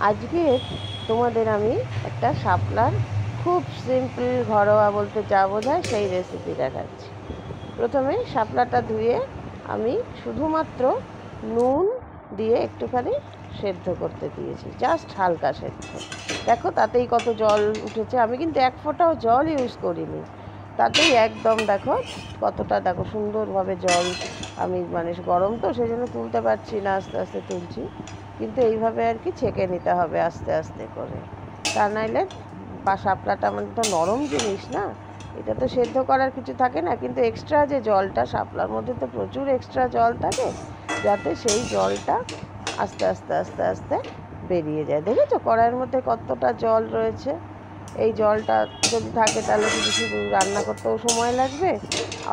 আজকে তোমাদের আমি একটা শাপলার খুব সিম্পল ঘরোয়া বলতে যা বোঝায় সেই রেসিপি দেখাচ্ছি। প্রথমে শাপলাটা ধুয়ে আমি শুধুমাত্র নুন দিয়ে একটুখানি সেদ্ধ করতে দিয়েছি, জাস্ট হালকা সেদ্ধ। দেখো তাতেই কত জল উঠেছে, আমি কিন্তু এক ফোঁটাও জল ইউজ করিনি, তাতেই একদম দেখো কতটা, দেখো সুন্দরভাবে জল। আমি গরম তো সেই জন্য তুলতে পারছি না, আস্তে আস্তে তুলছি। কিন্তু এইভাবে আর কি ছেঁকে নিতে হবে আস্তে আস্তে করে, তা নাইলে শাপলাটা তো নরম জিনিস না, এটা তো সেদ্ধ করার কিছু থাকে না, কিন্তু এক্সট্রা যে জলটা, শাপলার মধ্যে তো প্রচুর এক্সট্রা জল থাকে, যাতে সেই জলটা আস্তে আস্তে আস্তে আস্তে বেরিয়ে যায়। দেখেছো কড়াইয়ের মধ্যে কতটা জল রয়েছে? এই জলটা যদি থাকে তাহলে শুধু রান্না করতেও সময় লাগবে,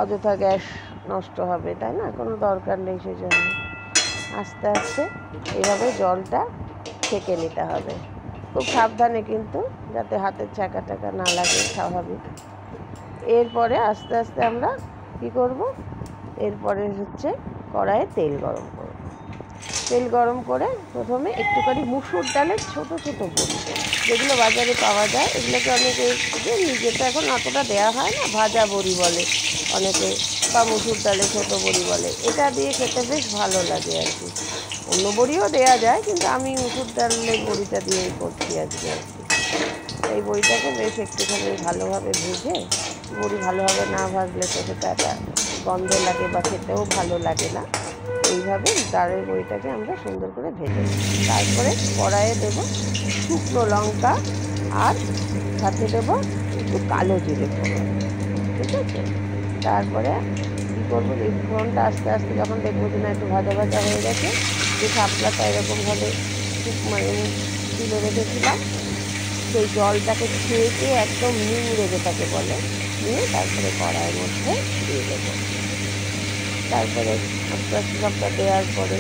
অযথা গ্যাস নষ্ট হবে, তাই না? কোনো দরকার নেই। সেই জন্য আস্তে আস্তে এইভাবে জলটা ছেঁকে নিতে হবে, খুব সাবধানে কিন্তু, যাতে হাতের ছ্যাঁকা ট্যাঁকা না লাগে, স্বাভাবিক। এরপরে আস্তে আস্তে আমরা কী করব, এরপরে হচ্ছে কড়াইয়ে তেল গরম করব। তেল গরম করে প্রথমে একটুখানি মুসুর ডালের ছোটো ছোটো বড়ি, যেগুলো বাজারে পাওয়া যায়, এগুলোকে অনেকে নিজেটা এখন অতটা দেওয়া হয় না, ভাজা বড়ি বলে অনেকে, বা মুসুর ডালে ছোটো বড়ি বলে, এটা দিয়ে খেতে বেশ ভালো লাগে আর কি। অন্য বড়িও দেওয়া যায়, কিন্তু আমি মুসুর ডালের বড়িটা দিয়েই করছি আজকে আর কি। এই বড়িটাকে বেশ একটুখানি ভালোভাবে ভেজে, বড়ি ভালোভাবে না ভাজলে তো সেটা একটা গন্ধ লাগে বা খেতেও ভালো লাগে না। এইভাবে ডালের বড়িটাকে আমরা সুন্দর করে ভেজে নিই। তারপরে কড়াইয়ে দেবো শুকনো লঙ্কা, আর সাথে দেবো একটু কালো জিরে ফোড়ন, ঠিক আছে? তারপরে কী করবো, এই ফোড়নটা আস্তে আস্তে যখন দেখবো যে না একটু ভাজা ভাজা হয়ে গেছে, যে শাপলাটা এরকমভাবে তুলে রেখেছিলাম, সেই জলটাকে ছেঁকে একদম নিংড়ে যেটাকে বলে, নিয়ে তারপরে কড়াইয়ের মধ্যে দিয়ে দেবো। তারপরে আস্তে আস্তে সবটা দেওয়ার পরে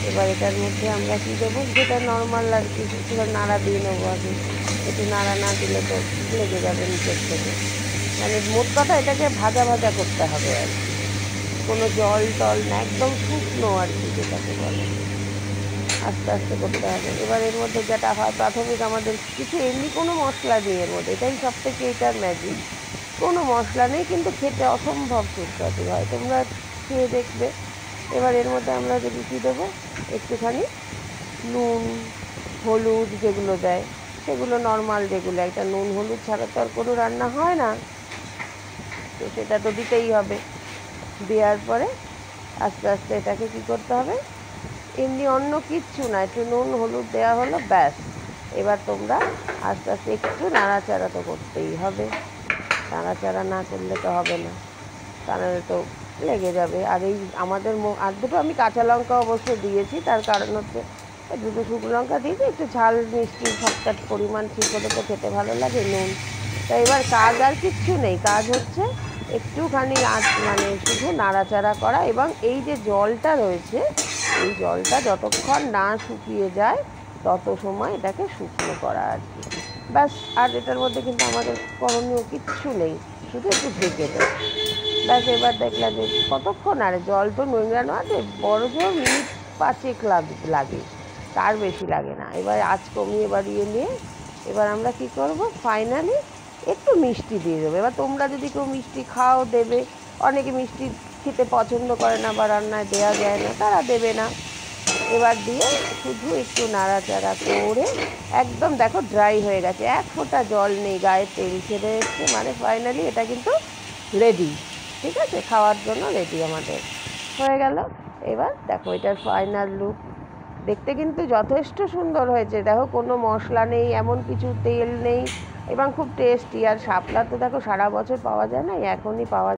এবার এটার মধ্যে আমরা কী দেবো, যেটা নর্মাল আর কি, একটু নাড়া দিয়ে নেবো আগে। একটু নাড়া না দিলে তো লেগে যাবে নিচের থেকে। মোট কথা এটাকে ভাজা ভাজা করতে হবে আর কি, কোনো জল টল না, একদম শুকনো আর কি যেটাকে বলে, আস্তে আস্তে করতে হবে। এবার এর মধ্যে যেটা হয়, প্রাথমিক আমাদের কিছু এমনি কোনো মশলা নেই এর মধ্যে, এটাই সব থেকে এটার ম্যাজিক। কোনো মশলা নেই, কিন্তু খেতে অসম্ভব সুস্বাদু হয়, তোমরা খেয়ে দেখবে। এবার এর মধ্যে আমরা যদি কী দেবো, একটুখানি নুন হলুদ যেগুলো দেয়, সেগুলো নর্মাল যেগুলো, একটা নুন হলুদ ছাড়া তো আর কোনো রান্না হয় না, তো সেটা তো দিতেই হবে। দেওয়ার পরে আস্তে আস্তে এটাকে কী করতে হবে, এমনি অন্য কিচ্ছু না, একটু নুন হলুদ দেওয়া হলো, ব্যাস। এবার তোমরা আস্তে আস্তে একটু নাড়াচাড়া তো করতেই হবে, নাড়াচাড়া না করলে তো হবে না, তাহলে তো লেগে যাবে। আর এই আমাদের আর দুটো আমি কাঁচা লঙ্কা অবশ্য দিয়েছি, তার কারণ হচ্ছে দুটো শুকনো লঙ্কা দিয়েছি, একটু ঝাল মিষ্টি সবটার পরিমাণ ঠিক হলে তো খেতে ভালো লাগে, নুন। তা এবার কাজ আর কিচ্ছু নেই, কাজ হচ্ছে একটুখানি শুধু নাড়াচাড়া করা, এবং এই যে জলটা রয়েছে, এই জলটা যতক্ষণ না শুকিয়ে যায় তত সময় এটাকে শুকনো করা আর কি, ব্যাস। আর এটার মধ্যে কিন্তু আমাদের করণীয় কিচ্ছু নেই, শুধু একটু ঢেকে দেয়, ব্যাস। এবার দেখলাম যে কতক্ষণ, আর জল তো নোংরানো আছে, বড় জোর মিনিট 5 লাগে, তার বেশি লাগে না। এবার আঁচ কমিয়ে বাড়িয়ে নিয়ে এবার আমরা কি করব, ফাইনালি একটু মিষ্টি দিয়ে দেবো। এবার তোমরা যদি কেউ মিষ্টি খাও দেবে, অনেকে মিষ্টি খেতে পছন্দ করে না বা রান্নায় দেওয়া যায় না, তারা দেবে না। এবার দিয়ে শুধু একটু নাড়াচাড়া করে একদম দেখো ড্রাই হয়ে গেছে, এক ফোঁটা জল নেই, গায়ে তেল ছেড়ে এসছে, ফাইনালি এটা কিন্তু রেডি, ঠিক আছে, খাওয়ার জন্য রেডি আমাদের হয়ে গেল। এবার দেখো এটার ফাইনাল লুক, দেখতে কিন্তু যথেষ্ট সুন্দর হয়েছে। দেখো কোনো মশলা নেই, এমন কিছু তেল নেই, এবং খুব টেস্টি। আর শাপলা তো দেখো সারা বছর পাওয়া যায় না, এখনই পাওয়া